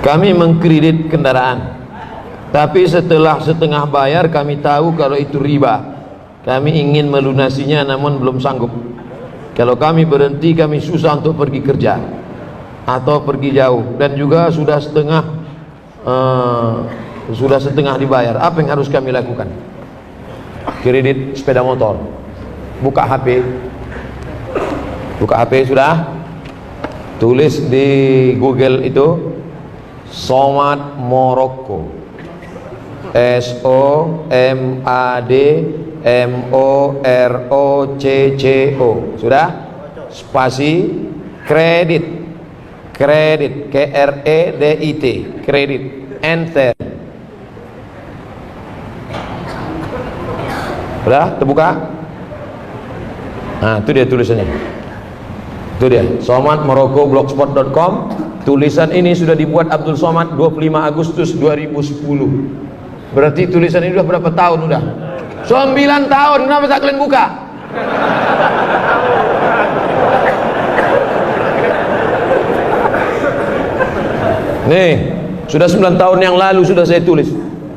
Kami mengkredit kendaraan, tapi setelah setengah bayar kami tahu kalau itu riba. Kami ingin melunasinya namun belum sanggup. Kalau kami berhenti, kami susah untuk pergi kerja atau pergi jauh, dan juga sudah setengah dibayar. Apa yang harus kami lakukan? Kredit sepeda motor, buka HP sudah, tulis di Google itu Somad Morocco, SOMADMOROCCO, sudah, spasi kredit KREDIT, kredit, enter. Sudah terbuka? Nah, itu dia tulisannya. Itu dia, somadmorocco.blogspot.com. Tulisan ini sudah dibuat Abdul Somad 25 Agustus 2010. Berarti tulisan ini sudah berapa tahun? Udah 9 tahun. Kenapa tak kalian buka? Nih, sudah 9 tahun yang lalu sudah saya tulis.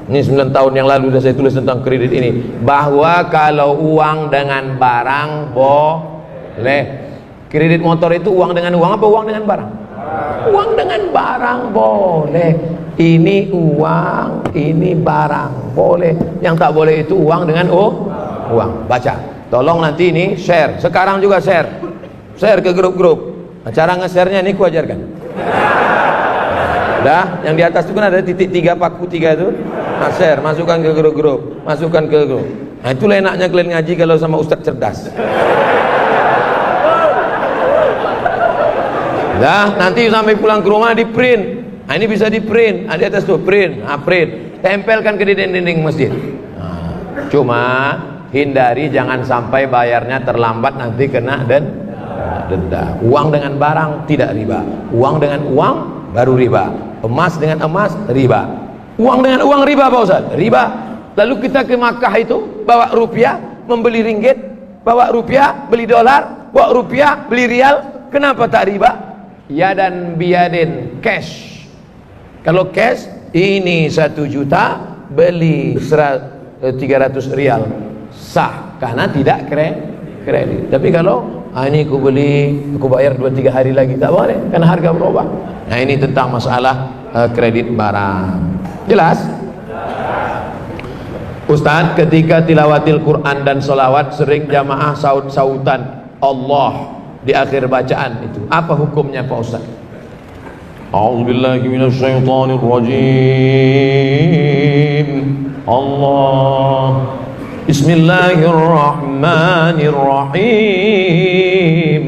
Ini 9 tahun yang lalu sudah saya tulis tentang kredit ini, bahwa kalau uang dengan barang boleh. Kredit motor itu uang dengan uang apa uang dengan barang? Uang dengan barang boleh. Ini uang, ini barang boleh. Yang tak boleh itu uang dengan uang. Baca. Tolong nanti ini share. Sekarang juga share. Share ke grup-grup. Nah, cara nge-share-nya ini ku ajarkan. Dah, yang di atas itu kan ada titik 3, paku 3 itu. Nah, share, masukkan ke grup-grup, masukkan ke grup. Nah, itulah enaknya kalian ngaji kalau sama ustaz cerdas. Dah, nanti sampai pulang ke rumah di print. Nah, ini bisa di print. Ada di atas tuh print. Nah, print. Tempelkan ke dinding masjid. Nah, cuma hindari jangan sampai bayarnya terlambat, nanti kena denda. Uang dengan barang tidak riba. Uang dengan uang baru riba. Emas dengan emas riba. Uang dengan uang riba, Pak Ustaz? Riba. Lalu kita ke Makkah itu bawa rupiah membeli ringgit, bawa rupiah beli dolar, bawa rupiah beli rial. Kenapa tak riba? Ya dan biadin, cash. Kalau cash ini 1 juta beli 300 rial, sah karena tidak kredit. Tapi kalau ini aku beli, aku bayar 2-3 hari lagi, tak boleh karena harga berubah. Nah, ini tentang masalah kredit barang. Jelas? Ustaz, ketika tilawatil Quran dan sholawat sering jamaah sautan Allah di akhir bacaan itu, apa hukumnya Pak Ustaz? A'udzubillahi minasyaitonir rajim. Allah, Bismillahirrahmanirrahim.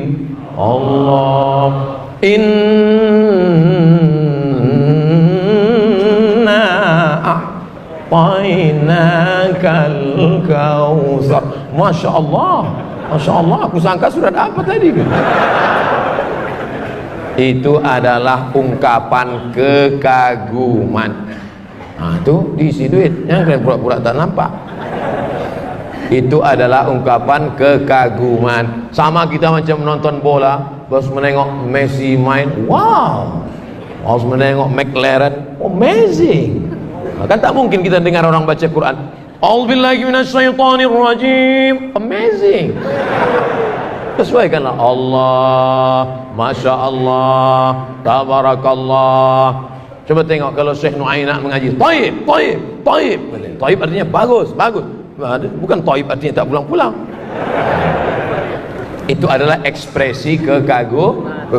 Allah, inna a'tainakal kautsar. Masya Allah, Masya Allah, aku sangka surat apa tadi? Itu adalah ungkapan kekaguman. Nah, itu diisi duit, yang kalian pura-pura tak nampak. Itu adalah ungkapan kekaguman. Sama kita macam menonton bola, harus menengok Messi main, wow. Harus menengok McLaren, amazing. Kan tak mungkin kita dengar orang baca Quran, A'udzubillahi minasyaitonirrajim, amazing. Sesuaikanlah Allah, Masya Allah, Tabarakallah. Coba tengok kalau Syekh Nu'ainak mengaji, Taib, Taib, Taib. Taib artinya bagus, bagus. Bukan Taib artinya tak pulang-pulang. Itu adalah ekspresi kekaguman.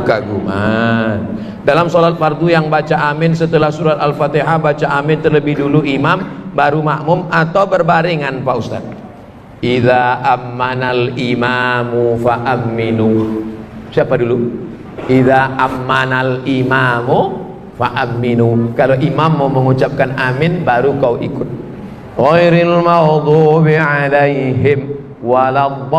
Dalam sholat fardu yang baca amin setelah surat Al-Fatihah, baca amin terlebih dulu imam, baru makmum, atau berbaringan Pak Ustaz? Idza ammanal imamu fa'aminu. Siapa dulu? Idza ammanal imamu fa'aminu. Kalau imam mau mengucapkan amin, baru kau ikut. Ghairil maghdubi alaihim waladdallin.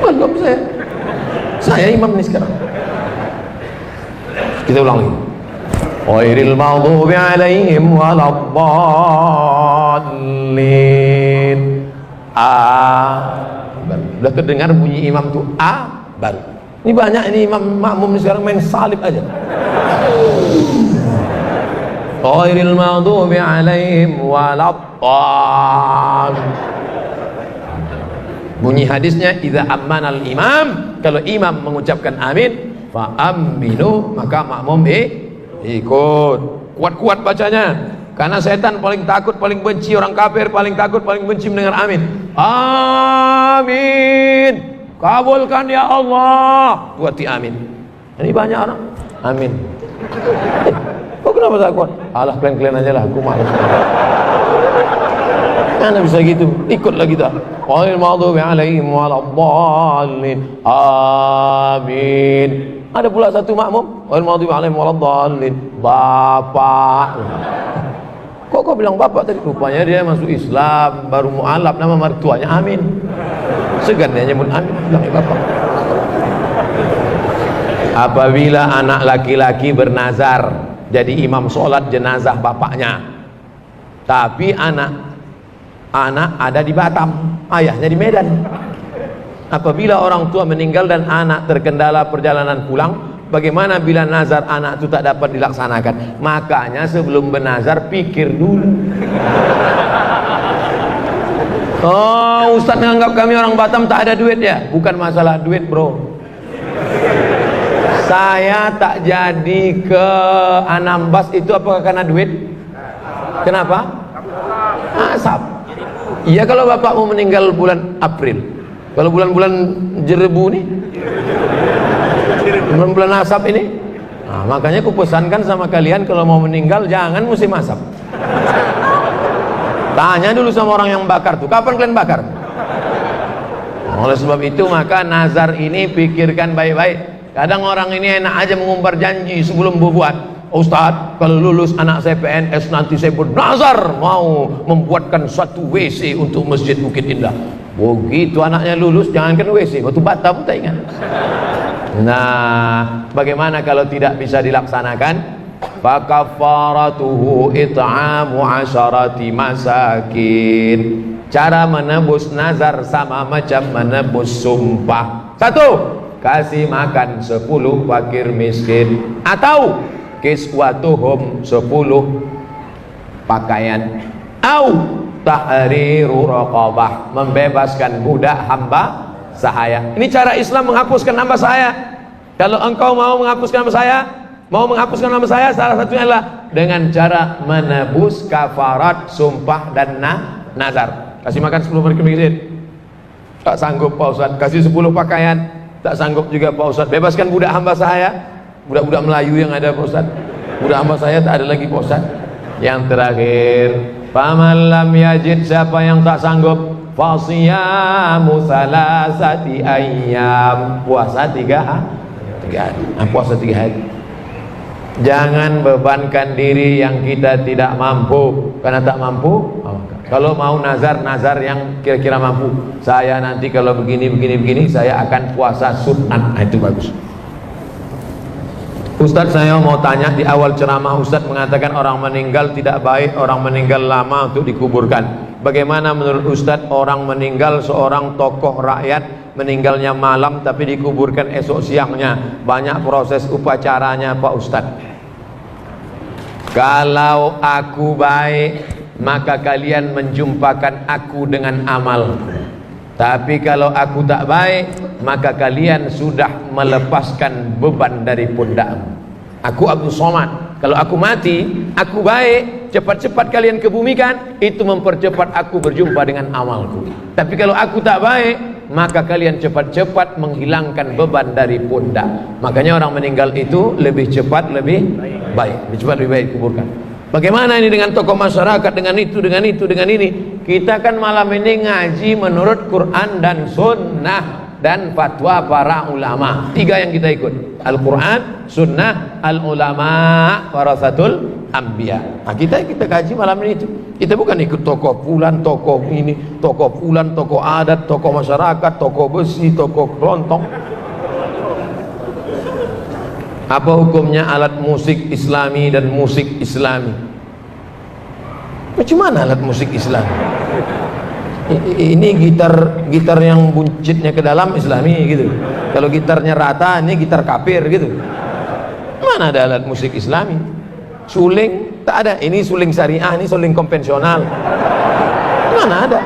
Belum saya imam nih sekarang. Kita ulang lagi. Ghairil maghdubi alaihim waladdallin. Udah kedengar bunyi imam tuh baru. Ini banyak ini imam makmum sekarang main salib aja. Ghairil maghdubi alaihim waladdallin. Bunyi hadisnya idza ammanal imam, kalau imam mengucapkan amin fa aminu, maka makmum ikut. Kuat-kuat bacanya, karena setan paling takut, paling benci, orang kafir paling takut, paling benci mendengar amin. Amin, kabulkan ya Allah, buati amin. Ini banyak orang amin. Kok kenapa takut? Alah, kalian aja lah, aku malas. Mana bisa gitu, ikutlah kita. Ghairil maghdubi alaihim waladdallin. Amin. Ada pula satu makmum, ghairil maghdubi alaihim waladdallin. Bapak. Kok kau bilang bapak tadi? Rupanya dia masuk Islam, baru mu'alaf, nama mertuanya Amin. Segan dia nyebut Amin, bilangnya bapak. Apabila anak laki-laki bernazar jadi imam sholat jenazah bapaknya, tapi anak ada di Batam, ayahnya di Medan. Apabila orang tua meninggal dan anak terkendala perjalanan pulang, bagaimana bila nazar anak itu tak dapat dilaksanakan? Makanya sebelum bernazar pikir dulu. Oh, Ustadz menganggap kami orang Batam tak ada duit ya? Bukan masalah duit, bro. Saya tak jadi ke Anambas itu apakah karena duit? Kenapa? Asap. Iya, kalau bapak mau meninggal bulan April, kalau bulan-bulan jerebu nih, bulan-bulan asap ini, nah, makanya aku pesankan sama kalian kalau mau meninggal jangan musim asap. Tanya dulu sama orang yang bakar tuh, kapan kalian bakar? Oleh sebab itu maka nazar ini pikirkan baik-baik. Kadang orang ini enak aja mengumbar janji sebelum berbuat. Ustadz, kalau lulus anak saya PNS nanti saya bernazar mau membuatkan suatu WC untuk Masjid Bukit Indah. Begitu anaknya lulus, jangankan WC, batu bata pun tak ingat. Nah, bagaimana kalau tidak bisa dilaksanakan? Fakafaratuhu it'amu 'asharati masakin. Cara menebus nazar sama macam menebus sumpah. 1. Kasih makan 10 fakir miskin, atau kiswatuhum 10 pakaian, au tahriru raqabah, membebaskan budak hamba sahaya. Ini cara Islam menghapuskan hamba sahaya. Kalau engkau mau menghapuskan hamba sahaya, salah satunya adalah dengan cara menebus kafarat sumpah dan nazar. Kasih makan 10 fakir miskin, tak sanggup Pak Ustaz. Kasih 10 pakaian, tak sanggup juga Pak Ustaz. Bebaskan budak hamba sahaya, budak-budak Melayu yang ada Pak Ustaz. Budak hamba saya tak ada lagi Pak Ustaz. Yang terakhir, faman lam yajid, siapa yang tak sanggup, fasiyamu salasati ayyam, puasa 3 hari. Puasa 3 hari. Jangan bebankan diri yang kita tidak mampu. Karena tak mampu, kalau mau nazar yang kira-kira mampu. Saya nanti kalau begini saya akan puasa sunat. Itu bagus. Ustadz, saya mau tanya, di awal ceramah Ustadz mengatakan orang meninggal tidak baik, orang meninggal lama untuk dikuburkan. Bagaimana menurut Ustadz orang meninggal, seorang tokoh rakyat meninggalnya malam tapi dikuburkan esok siangnya, banyak proses upacaranya Pak Ustadz. Kalau aku baik, maka kalian menjumpakan aku dengan amal. Tapi kalau aku tak baik, maka kalian sudah melepaskan beban dari pundakmu. Aku Abdul Somad. Kalau aku mati, aku baik, cepat-cepat kalian kebumikan, itu mempercepat aku berjumpa dengan amalku. Tapi kalau aku tak baik, maka kalian cepat-cepat menghilangkan beban dari pundak. Makanya orang meninggal itu lebih cepat, lebih baik, lebih cepat, lebih baik kuburkan. Bagaimana ini dengan tokoh masyarakat, dengan itu, dengan ini? Kita kan malam ini ngaji menurut Quran dan Sunnah dan fatwa para ulama. 3 yang kita ikut: Al-Quran, Sunnah, Al-Ulama, Warasatul Anbiya. Nah, kita kaji malam ini itu. Kita bukan ikut tokoh fulan, tokoh ini, tokoh fulan, tokoh adat, tokoh masyarakat, tokoh besi, tokoh kelontong. Apa hukumnya alat musik islami dan musik islami? Macam mana alat musik islami? Ini gitar yang buncitnya ke dalam islami gitu. Kalau gitarnya rata, ini gitar kafir gitu. Mana ada alat musik islami? Suling tak ada. Ini suling syariah, ini suling konvensional. Mana ada?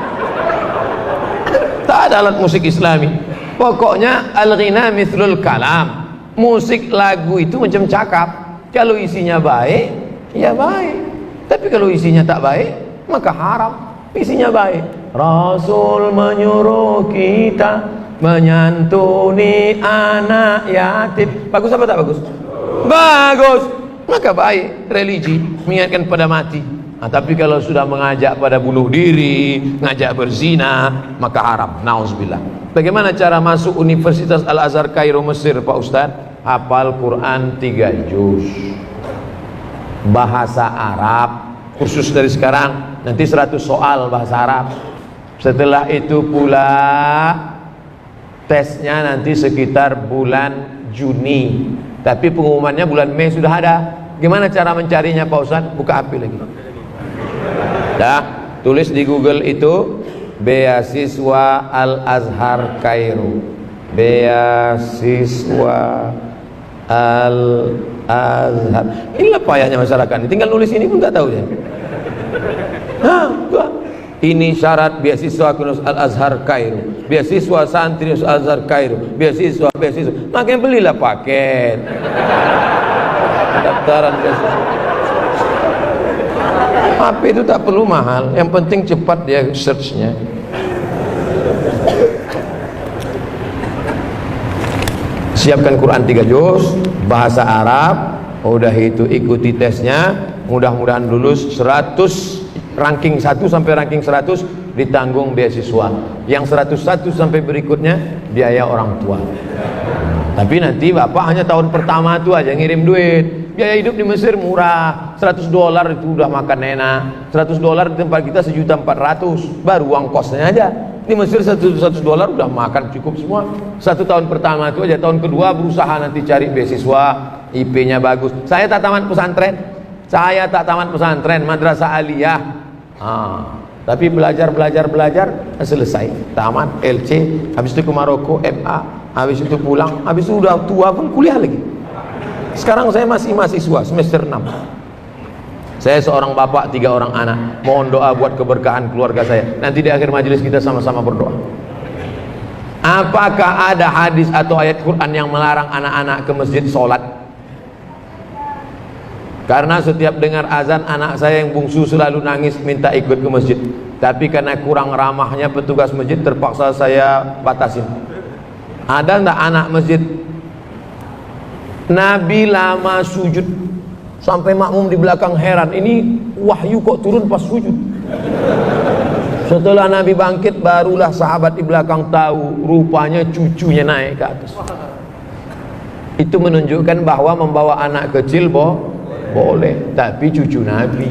Tak ada alat musik islami. Pokoknya al-ghina mithlul kalam. Musik lagu itu macam cakap. Kalau isinya baik, ya baik. Tapi kalau isinya tak baik, maka haram. Isinya baik. Rasul menyuruh kita menyantuni anak yatim. Bagus apa tak bagus? Bagus. Maka baik religi, mengingatkan pada mati. Nah, tapi kalau sudah mengajak pada bunuh diri, ngajak berzina, maka haram. Nauzubillah. Bagaimana cara masuk Universitas Al-Azhar Kairo Mesir, Pak Ustaz? Hafal Quran 3 juz, bahasa Arab, kursus dari sekarang, nanti 100 soal bahasa Arab. Setelah itu pula tesnya nanti sekitar bulan Juni, tapi pengumumannya bulan Mei sudah ada. Gimana cara mencarinya Pak Ustaz? Buka HP lagi. Dah, tulis di Google itu beasiswa Al-Azhar Kairo. Beasiswa Al-Azhar. Inilah payahnya masyarakat ini. Tinggal nulis ini pun tak tahu ya. Ini syarat beasiswa Al-Azhar Kairo, beasiswa santri Al-Azhar Kairo, beasiswa. Makanya belilah paket daftaran beasiswa. HP itu tak perlu mahal, yang penting cepat dia searchnya. Siapkan Quran 3 juz, bahasa Arab, udah itu ikuti tesnya, mudah-mudahan lulus. 100 ranking 1 sampai ranking 100 ditanggung beasiswa. Yang 101 sampai berikutnya biaya orang tua. Tapi nanti bapak hanya tahun pertama itu aja ngirim duit. Biaya hidup di Mesir murah, $100 itu udah makan enak. $100 di tempat kita 1.400.000, baru uang kosnya aja. Di Mesir $100 udah makan cukup semua. 1 tahun pertama itu aja. Tahun kedua berusaha nanti cari beasiswa, IP-nya bagus. Saya tak tamat pesantren, madrasah aliyah. Tapi belajar selesai, tamat LC, habis itu ke Maroko MA, habis itu pulang, habis itu udah tua pun kuliah lagi. Sekarang saya masih mahasiswa semester 6. Saya seorang bapak, 3 orang anak. Mohon doa buat keberkahan keluarga saya. Nanti di akhir majelis kita sama-sama berdoa. Apakah ada hadis atau ayat Quran yang melarang anak-anak ke masjid sholat? Karena setiap dengar azan, anak saya yang bungsu selalu nangis minta ikut ke masjid. Tapi karena kurang ramahnya petugas masjid, terpaksa saya batasin. Ada enggak anak masjid? Nabi lama sujud sampai makmum di belakang heran, ini wahyu kok turun pas sujud. Setelah Nabi bangkit, barulah sahabat di belakang tahu, rupanya cucunya naik ke atas. Itu menunjukkan bahwa membawa anak kecil boleh, tapi cucu Nabi,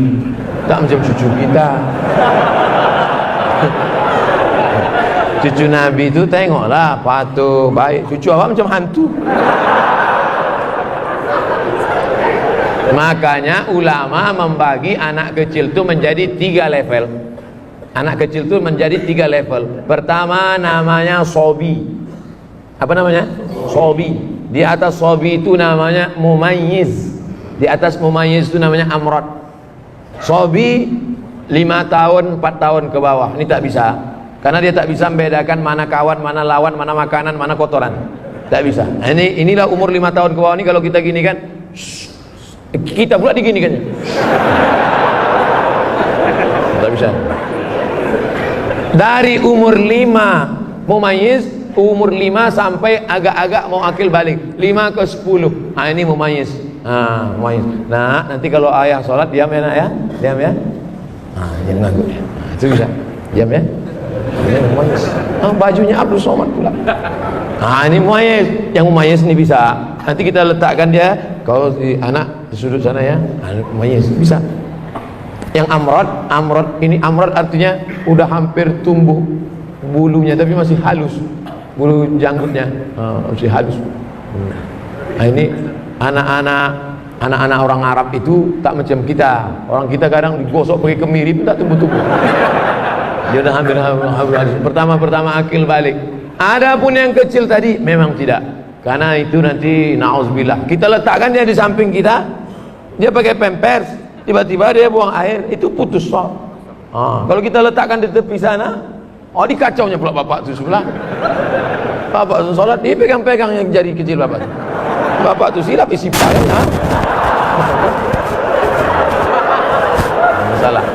tak macam cucu kita. Cucu Nabi itu tengoklah patuh, baik. Cucu awak macam hantu. Makanya ulama membagi anak kecil itu menjadi 3 level. Anak kecil itu menjadi 3 level. Pertama namanya sobi. Apa namanya? Sobi. Di atas sobi itu namanya mumayyiz. Di atas mumayyiz itu namanya amrod. Sobi 5 tahun, 4 tahun ke bawah. Ini tak bisa. Karena dia tak bisa membedakan mana kawan, mana lawan, mana makanan, mana kotoran. Tak bisa. Inilah umur 5 tahun ke bawah ini. Kalau kita gini kan, kita pula diginikannya. Tak bisa. Dari umur 5 mumayyiz, umur 5 sampai agak-agak mau akil balik, 5 ke 10. Ini mumayyiz. Mumayyiz. Nah, nanti kalau ayah sholat diam ya nak ya, diam ya. Jangan nganggur. Itu bisa. Diam ya. Ini mumayyiz. Bajunya Abdul Somad pula. Ini mumayyiz. Yang mumayyiz ini bisa. Nanti kita letakkan dia, kalau anak di sudut sana ya, mumayyiz bisa. Yang amrod ini, amrod artinya udah hampir tumbuh bulunya tapi masih halus, bulu janggutnya masih halus. Ini Anak-anak orang Arab itu tak macam kita. Orang kita kadang digosok pakai kemiri pun tak tumbuh-tumbuh. Dia udah hampir pertama akil balik. Adapun yang kecil tadi memang tidak. Karena itu nanti na'udzubillah. Kita letakkan dia di samping kita, dia pakai pampers, tiba-tiba dia buang air, itu putus sok. Kalau kita letakkan di tepi sana, dikacaunya pula bapak itu sebelah. Bapak itu sholat, dia pegang-pegang yang jari kecil bapak. Bapak itu silap isi palanya. Salah.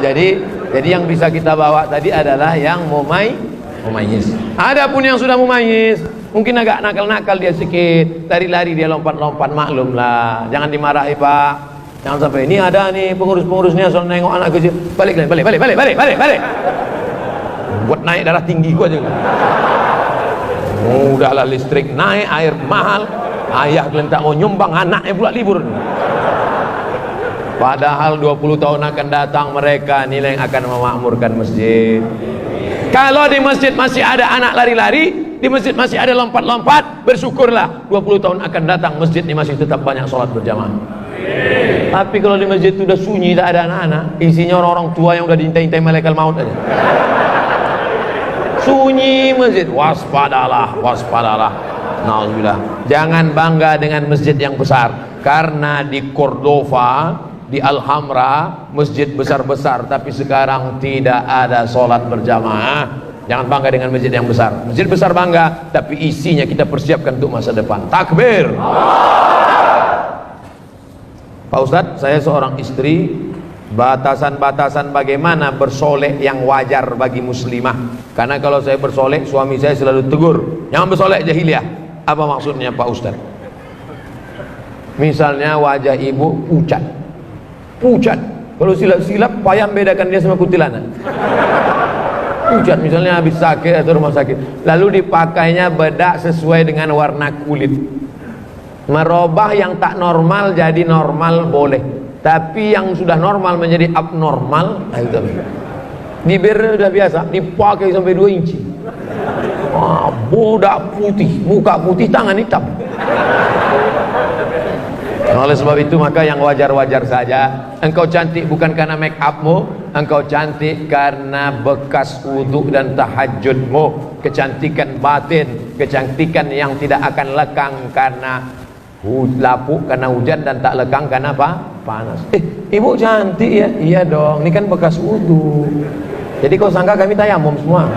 Jadi yang bisa kita bawa tadi adalah yang mumayyiz. Adapun yang sudah mumayyiz, mungkin agak nakal-nakal dia sedikit, lari-lari dia lompat-lompat, maklum lah. Jangan dimarahi Pak. Jangan sampai ini ada nih pengurus-pengurusnya soal nengok anak kecil. Balik. Buat naik darah tinggi gua aja. Udahlah listrik naik, air mahal. Ayah kalian tak mau nyumbang, anaknya pula libur. Padahal 20 tahun akan datang mereka nilai yang akan memakmurkan masjid. Kalau di masjid masih ada anak lari-lari, di masjid masih ada lompat-lompat, bersyukurlah 20 tahun akan datang masjid ini masih tetap banyak sholat berjamaah. Tapi kalau di masjid itu udah sunyi, tak ada anak-anak, isinya orang-orang tua yang udah diintai-intai malaikat maut aja. Sunyi masjid, waspadalah. Nauzubillah. Jangan bangga dengan masjid yang besar, karena di Cordova, di Alhambra, masjid besar-besar, tapi sekarang tidak ada sholat berjamaah. Jangan bangga dengan masjid yang besar. Masjid besar bangga, tapi isinya kita persiapkan untuk masa depan. Takbir. Pak Ustadz, saya seorang istri, batasan-batasan bagaimana bersolek yang wajar bagi muslimah. Karena kalau saya bersolek, suami saya selalu tegur, jangan bersolek jahiliyah. Apa maksudnya Pak Ustadz? Misalnya wajah ibu pucat. Kalau silap-silap payah bedakan dia sama kuntilanak. Pucat misalnya habis sakit atau rumah sakit, lalu dipakainya bedak sesuai dengan warna kulit. Merubah yang tak normal jadi normal boleh, tapi yang sudah normal menjadi abnormal, itu bibirnya udah biasa dipakai sampai 2 inci. Budak putih, muka putih, tangan hitam. Oleh sebab itu maka yang wajar-wajar saja. Engkau cantik bukan karena make upmu, engkau cantik karena bekas wudhu dan tahajudmu. Kecantikan batin, kecantikan yang tidak akan lekang karena lapuk karena hujan dan tak lekang karena apa? Panas. Ibu cantik ya? Iya dong, ini kan bekas wudhu. Jadi kau sangka kami tayamum semua?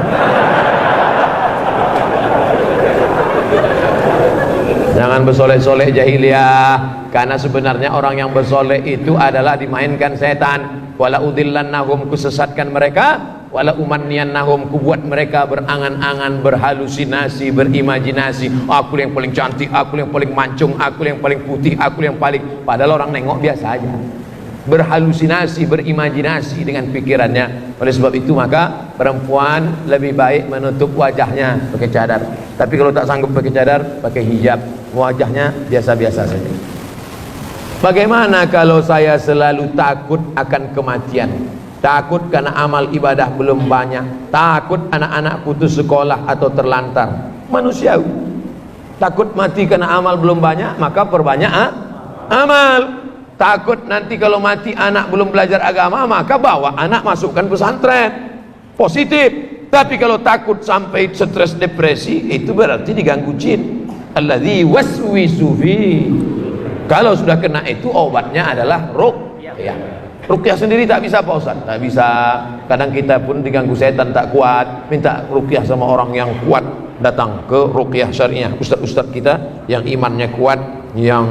Jangan bersolek-solek jahiliyah, karena sebenarnya orang yang bersolek itu adalah dimainkan setan. Wala udillannahum, kusesatkan mereka, wala umanniyannahum, kubuat mereka berangan-angan, berhalusinasi, berimajinasi. Aku yang paling cantik, aku yang paling mancung, aku yang paling putih, aku yang paling, padahal orang nengok biasa aja. Berhalusinasi, berimajinasi dengan pikirannya. Oleh sebab itu maka perempuan lebih baik menutup wajahnya pakai cadar. Tapi kalau tak sanggup pakai cadar, pakai hijab, wajahnya biasa-biasa saja. Bagaimana kalau saya selalu takut akan kematian? Takut karena amal ibadah belum banyak, takut anak-anak putus sekolah atau terlantar. Manusiawi. Takut mati karena amal belum banyak, maka perbanyak amal. Takut nanti kalau mati anak belum belajar agama, maka bawa anak masukkan pesantren. Positif. Tapi kalau takut sampai stres depresi, itu berarti diganggu jin. Alladzi waswisu fi. Kalau sudah kena itu obatnya adalah ruqyah. Ruqyah sendiri tak bisa Pak Ustaz. Tak bisa. Kadang kita pun diganggu setan tak kuat, minta ruqyah sama orang yang kuat, datang ke ruqyah syariah. Ustaz-ustaz kita yang imannya kuat, yang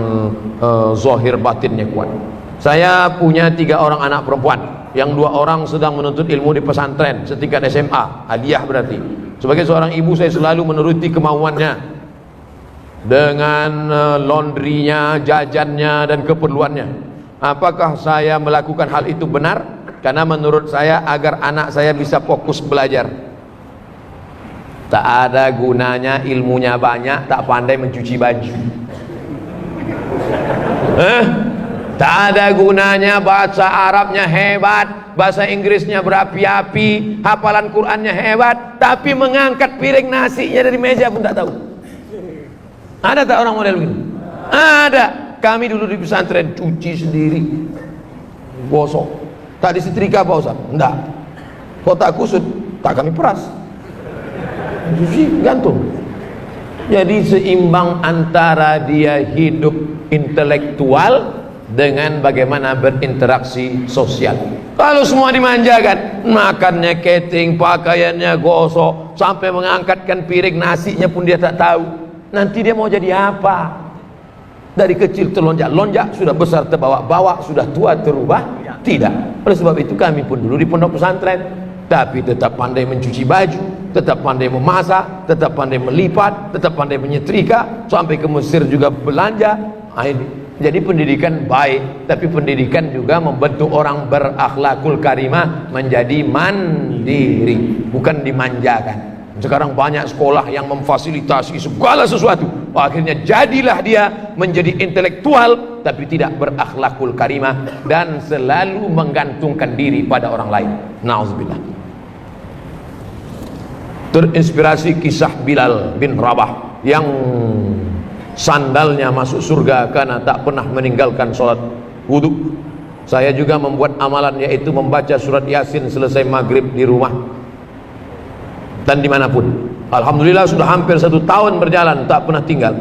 zahir batinnya kuat. Saya punya 3 orang anak perempuan, yang 2 orang sedang menuntut ilmu di pesantren setingkat SMA, hadiah berarti. Sebagai seorang ibu saya selalu menuruti kemauannya dengan laundrynya, jajannya dan keperluannya. Apakah saya melakukan hal itu benar? Karena menurut saya agar anak saya bisa fokus belajar. Tak ada gunanya ilmunya banyak, tak pandai mencuci baju. Tak ada gunanya bahasa Arabnya hebat, bahasa Inggrisnya berapi-api, hafalan Qurannya hebat, tapi mengangkat piring nasinya dari meja pun tak tahu. Ada tak orang model begini? Ada. Kami dulu di pesantren cuci sendiri, gosok. Tak disetrika Pak Ustaz? Enggak. Kotak kusut tak kami peras, cuci gantung. Jadi seimbang antara dia hidup intelektual dengan bagaimana berinteraksi sosial. Kalau semua dimanjakan, makannya catering, pakaiannya gosok, sampai mengangkatkan piring nasinya pun dia tak tahu, nanti dia mau jadi apa? Dari kecil terlonjak-lonjak, sudah besar terbawa-bawa, sudah tua terubah? Tidak. Oleh sebab itu kami pun dulu di pondok pesantren, tapi tetap pandai mencuci baju, tetap pandai memasak, tetap pandai melipat, tetap pandai menyetrika, sampai ke Mesir juga belanja. Jadi pendidikan baik, tapi pendidikan juga membentuk orang berakhlakul karimah menjadi mandiri, bukan dimanjakan. Sekarang banyak sekolah yang memfasilitasi segala sesuatu, akhirnya jadilah dia menjadi intelektual tapi tidak berakhlakul karimah dan selalu menggantungkan diri pada orang lain. Nauzubillah. Terinspirasi kisah Bilal bin Rabah yang sandalnya masuk surga karena tak pernah meninggalkan sholat wudhu. Saya juga membuat amalan, yaitu membaca surat Yasin selesai maghrib di rumah dan dimanapun. Alhamdulillah sudah hampir 1 tahun berjalan, tak pernah tinggal.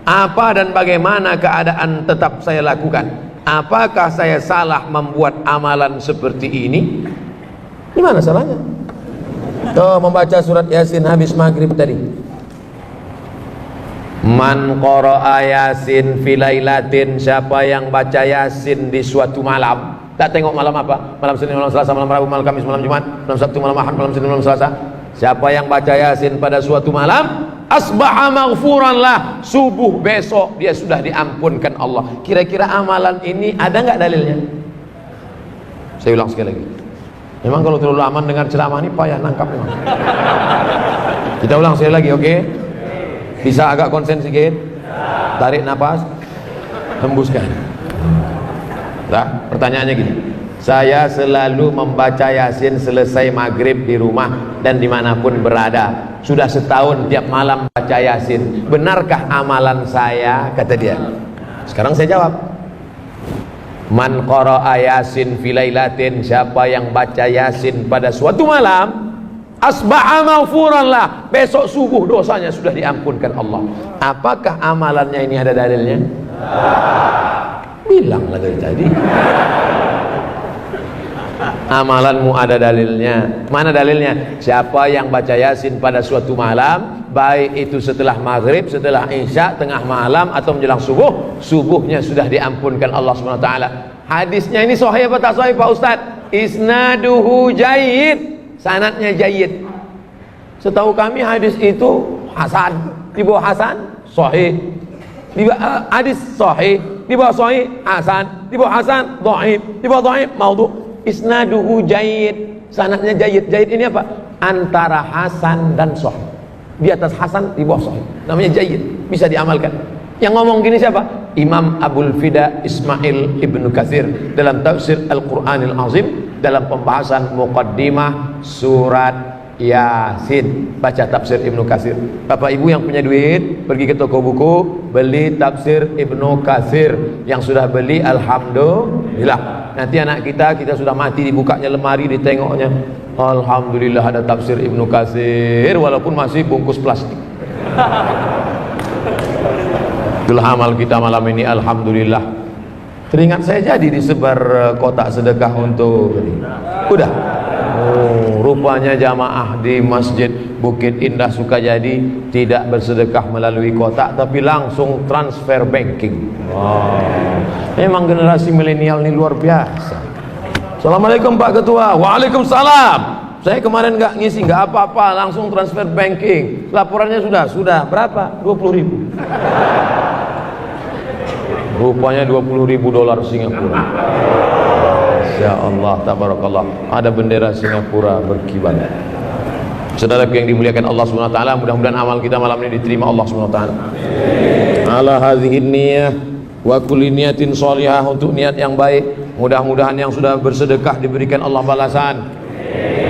Apa dan bagaimana keadaan tetap saya lakukan? Apakah saya salah membuat amalan seperti ini? Gimana salahnya? Tuh, membaca surat Yasin habis maghrib tadi. Man qara'a Yasin fi lailatin, siapa yang baca Yasin di suatu malam. Tak tengok malam apa? Malam Senin, malam Selasa, malam Rabu, malam Kamis, malam Jumat, malam Sabtu, malam Ahad, malam Senin, malam Selasa. Siapa yang baca Yasin pada suatu malam, asbaha maghfuran lah, subuh besok dia sudah diampunkan Allah. Kira-kira amalan ini ada nggak dalilnya? Saya ulang sekali lagi. Memang kalau terlalu aman dengar ceramah ini payah nangkap memang. Kita ulang sekali lagi, oke? Bisa agak konsen sedikit? Tarik nafas, hembuskan. Nah, pertanyaannya gini. Saya selalu membaca Yasin selesai maghrib di rumah dan dimanapun berada. Sudah 1 tahun tiap malam baca Yasin. Benarkah amalan saya? Kata dia. Sekarang saya jawab. Man qara'a Yasin fi lailatin, siapa yang baca Yasin pada suatu malam, asbaha maghfuran lah, besok subuh dosanya sudah diampunkan Allah. Apakah amalannya ini ada dalilnya? Bilang lah dari tadi. Amalanmu ada dalilnya. Mana dalilnya? Siapa yang baca Yasin pada suatu malam, baik itu setelah maghrib, setelah isya, tengah malam atau menjelang subuh, subuhnya sudah diampunkan Allah SWT. Hadisnya ini sahih apa tak sahih Pak Ustaz? Isnaduhu jayyid, sanadnya jayyid. Setahu kami hadis itu hasan. Di bawah hasan sahih, di bawah hadis sahih, di bawah sahih hasan, di bawah hasan dhaif, di bawah dhaif maudhu'. Isnaduhu jayyid, sanadnya jayyid. Jayyid ini apa? Antara hasan dan sahih. Di atas hasan, di bawah sahih. Namanya jayyid, bisa diamalkan. Yang ngomong gini siapa? Imam Abul Fida Ismail Ibnu Katsir dalam tafsir Al-Qur'anil Azim, dalam pembahasan muqaddimah surat Yasin. Baca tafsir Ibnu Katsir. Bapak Ibu yang punya duit, pergi ke toko buku, beli tafsir Ibnu Katsir. Yang sudah beli, alhamdulillah. Nanti anak kita sudah mati, dibukanya lemari, ditengoknya, alhamdulillah ada tafsir Ibnu Katsir, walaupun masih bungkus plastik. Itulah amal kita malam ini, alhamdulillah. Teringat saya jadi disebar kotak sedekah untuk udah. Oh, rupanya jamaah di Masjid Bukit Indah Sukajadi tidak bersedekah melalui kotak, tapi langsung transfer banking. Wow. Memang generasi milenial ini luar biasa. Assalamualaikum Pak Ketua. Waalaikumsalam. Saya kemarin nggak ngisi, nggak apa-apa, langsung transfer banking. Laporannya sudah berapa? 20.000. Rupanya 20.000 dolar Singapura. Ya Allah, tabarakallah, ada bendera Singapura berkibar. Saudara yang dimuliakan Allah SWT, mudah-mudahan amal kita malam ini diterima Allah SWT. Ala hadhihi niyah wa kulli niyatin shalihah, untuk niat yang baik. Mudah-mudahan yang sudah bersedekah diberikan Allah balasan.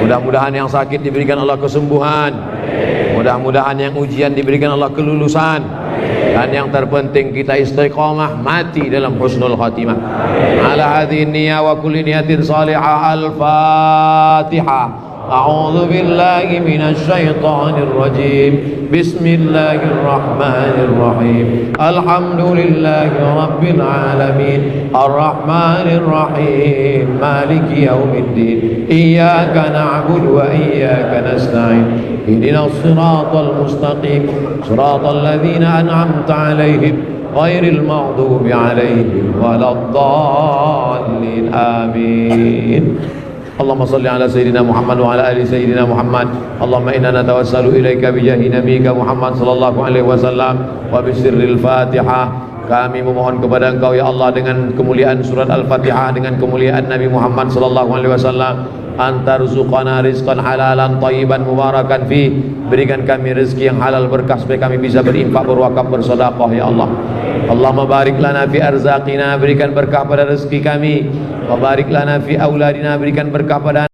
Mudah-mudahan yang sakit diberikan Allah kesembuhan. Mudah-mudahan yang ujian diberikan Allah kelulusan. Dan yang terpenting kita istiqamah mati dalam husnul khatimah. Ala hadhihi niyyah wa kulli niyatin salihah. Al-Fatihah. أعوذ بالله من الشيطان الرجيم بسم الله الرحمن الرحيم الحمد لله رب العالمين الرحمن الرحيم مالك يوم الدين إياك نعبد وإياك نستعين اهدنا الصراط المستقيم صراط الذين أنعمت عليهم غير المغضوب عليهم ولا الضالين آمين. اللهم صل على سيدنا محمد وعلى آل سيدنا محمد. اللهم إنا نتوسل إليك بجاه نبيك محمد sallallahu alaihi wasallam wa bisirril Fatihah. Kami memohon kepada Engkau ya Allah dengan kemuliaan surat Al-Fatihah, dengan kemuliaan Nabi Muhammad sallallahu alaihi wasallam, antarzuqana rizqan halalan thayyiban mubarakan fi. Berikan kami rezeki yang halal berkah supaya kami bisa berinfak, berwakaf, bersedekah ya Allah. Allahumma barik lana fi arzaqina, berikan berkah pada rezeki kami. Wa barik lana fi auladina, berikan berkah pada